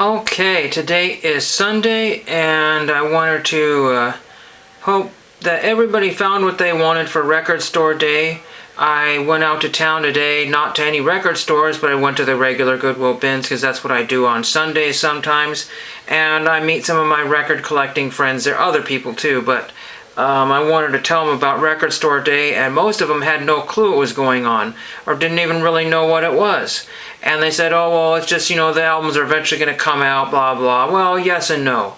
Okay, today is Sunday, and I wanted to hope that everybody found what they wanted for Record Store Day. I went out to town today, not to any record stores, but I went to the regular Goodwill bins because that's what I do on Sundays sometimes. And I meet some of my record collecting friends. There are other people too, but I wanted to tell them about Record Store Day, and most of them had no clue what was going on, or didn't even really know what it was. And they said, oh, well, it's just, the albums are eventually going to come out, blah, blah. Well, yes and no.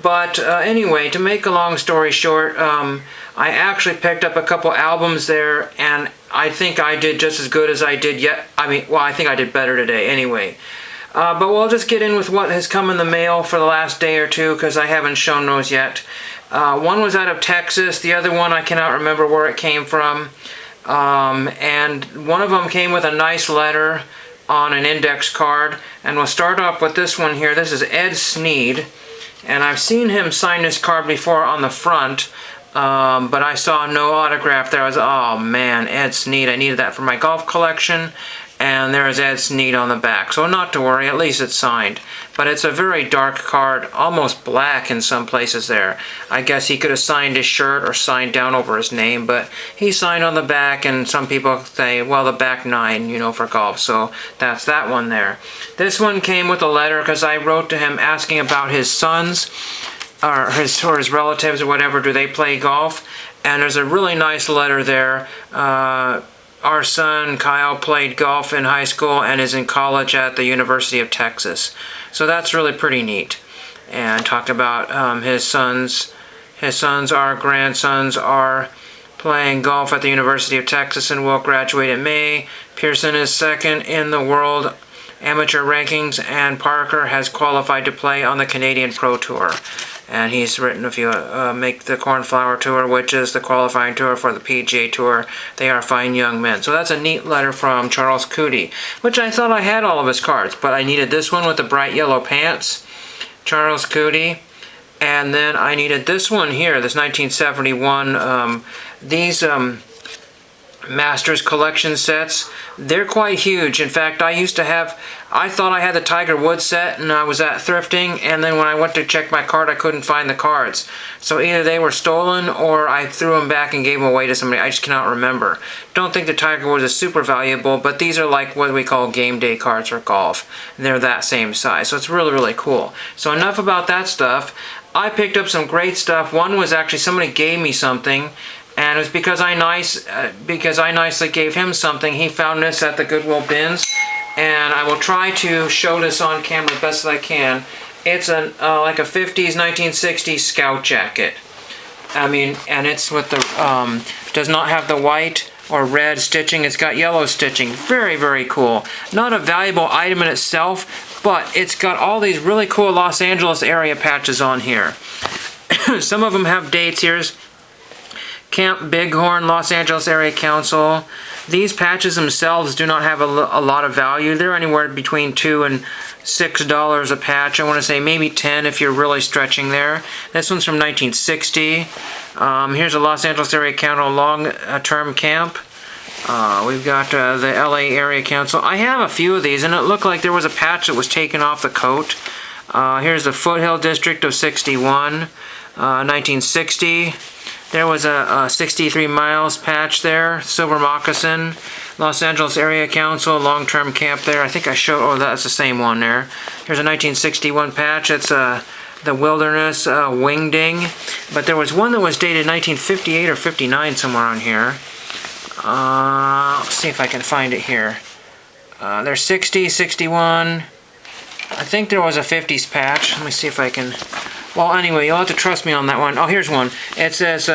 But anyway, to make a long story short, I actually picked up a couple albums there, and I think I did just as good as I did yet. I think I did better today anyway. But we'll just get in with what has come in the mail for the last day or two, because I haven't shown those yet. One was out of Texas, the other one I cannot remember where it came from. And one of them came with a nice letter on an index card. And we'll start off with this one here. This is Ed Snead. And I've seen him sign this card before on the front, but I saw no autograph there. I was, oh man, Ed Snead. I needed that for my golf collection. And there's Ed Snead on the back. So not to worry, at least it's signed. But it's a very dark card, almost black in some places there. I guess he could have signed his shirt or signed down over his name, but he signed on the back, and some people say, well, the back 9, for golf. So that's that one there. This one came with a letter because I wrote to him asking about his sons, or his relatives or whatever, do they play golf? And there's a really nice letter there. Our son Kyle played golf in high school and is in college at the University of Texas. So that's really pretty neat. And talked about his sons, our grandsons are playing golf at the University of Texas and will graduate in May. Pearson is second in the world amateur rankings, and Parker has qualified to play on the Canadian Pro Tour. And he's written, if you make the Cornflower Tour, which is the qualifying tour for the PGA Tour, they are fine young men. So that's a neat letter from Charles Cootie, which I thought I had all of his cards, but I needed this one with the bright yellow pants, Charles Cootie. And then I needed this one here, this 1971. These Masters collection sets, they're quite huge. In fact, I thought I had the Tiger Woods set, and I was at Thrifting, and then when I went to check my card, I couldn't find the cards. So either they were stolen or I threw them back and gave them away to somebody. I just cannot remember. Don't think the Tiger Woods is super valuable, but these are like what we call game day cards for golf. And they're that same size, so it's really, really cool. So enough about that stuff. I picked up some great stuff. One was actually somebody gave me something, and it was because I nicely gave him something. He found this at the Goodwill bins, and I will try to show this on camera the best I can. It's like a 50s, 1960s scout jacket. And it's with the does not have the white or red stitching. It's got yellow stitching. Very, very cool. Not a valuable item in itself, but it's got all these really cool Los Angeles area patches on here. Some of them have dates. Here's Camp Bighorn, Los Angeles Area Council. These patches themselves do not have a lot of value. They're anywhere between $2 and $6 a patch. I want to say maybe 10 if you're really stretching there. This one's from 1960. Here's a Los Angeles Area Council long-term camp. We've got the LA Area Council. I have a few of these, and it looked like there was a patch that was taken off the coat. Here's the Foothill District of 61, 1960. There was a 63 miles patch there, Silver Moccasin, Los Angeles Area Council, long-term camp there. I think I showed, oh, that's the same one there. Here's a 1961 patch. It's the Wilderness Wingding. But there was one that was dated 1958 or 59 somewhere on here. Let's see if I can find it here. There's 60, 61. I think there was a 50s patch. Let me see if I can... Well, anyway, you'll have to trust me on that one. Oh, here's one. It says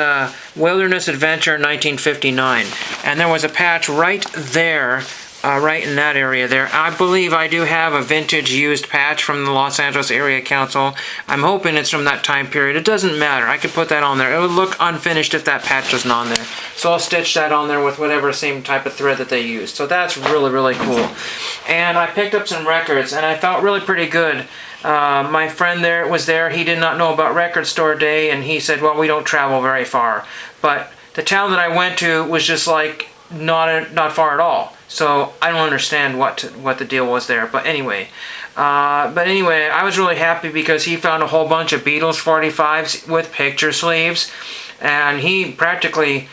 Wilderness Adventure 1959. And there was a patch right there, right in that area there. I believe I do have a vintage used patch from the Los Angeles Area Council. I'm hoping it's from that time period. It doesn't matter. I could put that on there. It would look unfinished if that patch wasn't on there. So I'll stitch that on there with whatever same type of thread that they used. So that's really, really cool. And I picked up some records, and I felt really pretty good. My friend there was there. He did not know about Record Store Day, and he said, well, we don't travel very far. But the town that I went to was just like not far at all. So I don't understand what the deal was there. But anyway, I was really happy because he found a whole bunch of Beatles 45s with picture sleeves, and he practically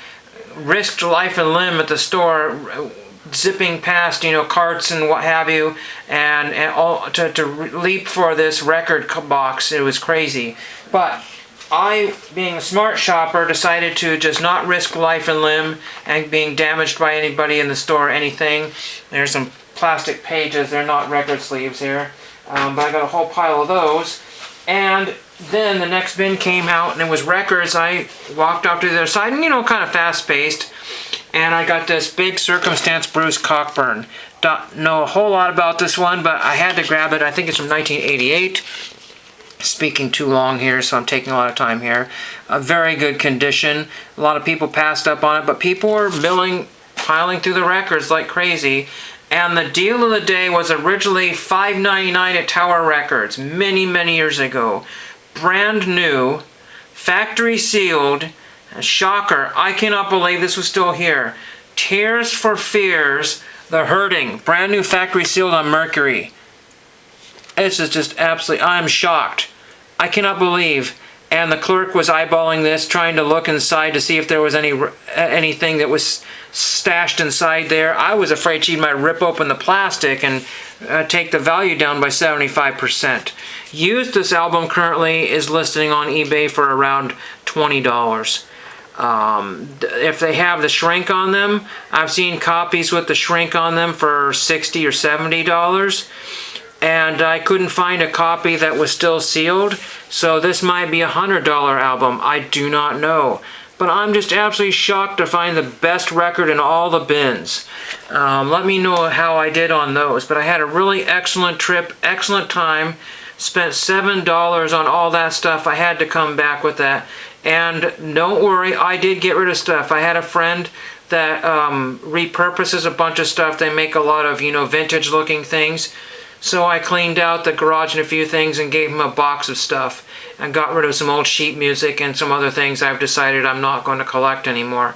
risked life and limb at the store, zipping past, carts and what have you, and all to leap for this record box. It was crazy. But I, being a smart shopper, decided to just not risk life and limb and being damaged by anybody in the store or anything. There's some plastic pages. They're not record sleeves here. But I got a whole pile of those. And then the next bin came out, and it was records. I walked off to the other side, and kind of fast-paced. And I got this big Circumstance Bruce Cockburn. Don't know a whole lot about this one, but I had to grab it. I think it's from 1988. Speaking too long here, so I'm taking a lot of time here. A very good condition. A lot of people passed up on it, but people were piling through the records like crazy. And the deal of the day was originally $5.99 at Tower Records many, many years ago. Brand new, factory sealed. Shocker, I cannot believe this was still here. Tears for Fears, The Hurting. Brand new factory sealed on Mercury. This is just absolutely, I'm shocked. I cannot believe. And the clerk was eyeballing this, trying to look inside to see if there was anything that was stashed inside there. I was afraid she might rip open the plastic and take the value down by 75%. Used, this album currently is listing on eBay for around $20. If they have the shrink on them, I've seen copies with the shrink on them for $60 or $70. And I couldn't find a copy that was still sealed, so this might be a $100 album. I do not know. But I'm just absolutely shocked to find the best record in all the bins. Let me know how I did on those. But I had a really excellent trip, excellent time. Spent $7 on all that stuff. I had to come back with that. And don't worry, I did get rid of stuff. I had a friend that repurposes a bunch of stuff. They make a lot of, vintage looking things. So I cleaned out the garage and a few things and gave him a box of stuff and got rid of some old sheet music and some other things I've decided I'm not going to collect anymore.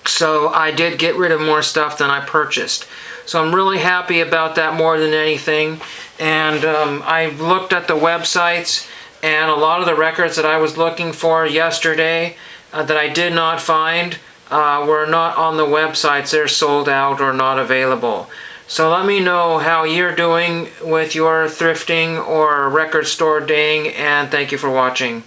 So I did get rid of more stuff than I purchased. So I'm really happy about that more than anything. And I looked at the websites, and a lot of the records that I was looking for yesterday that I did not find were not on the websites. They're sold out or not available. So let me know how you're doing with your thrifting or record store daying, and thank you for watching.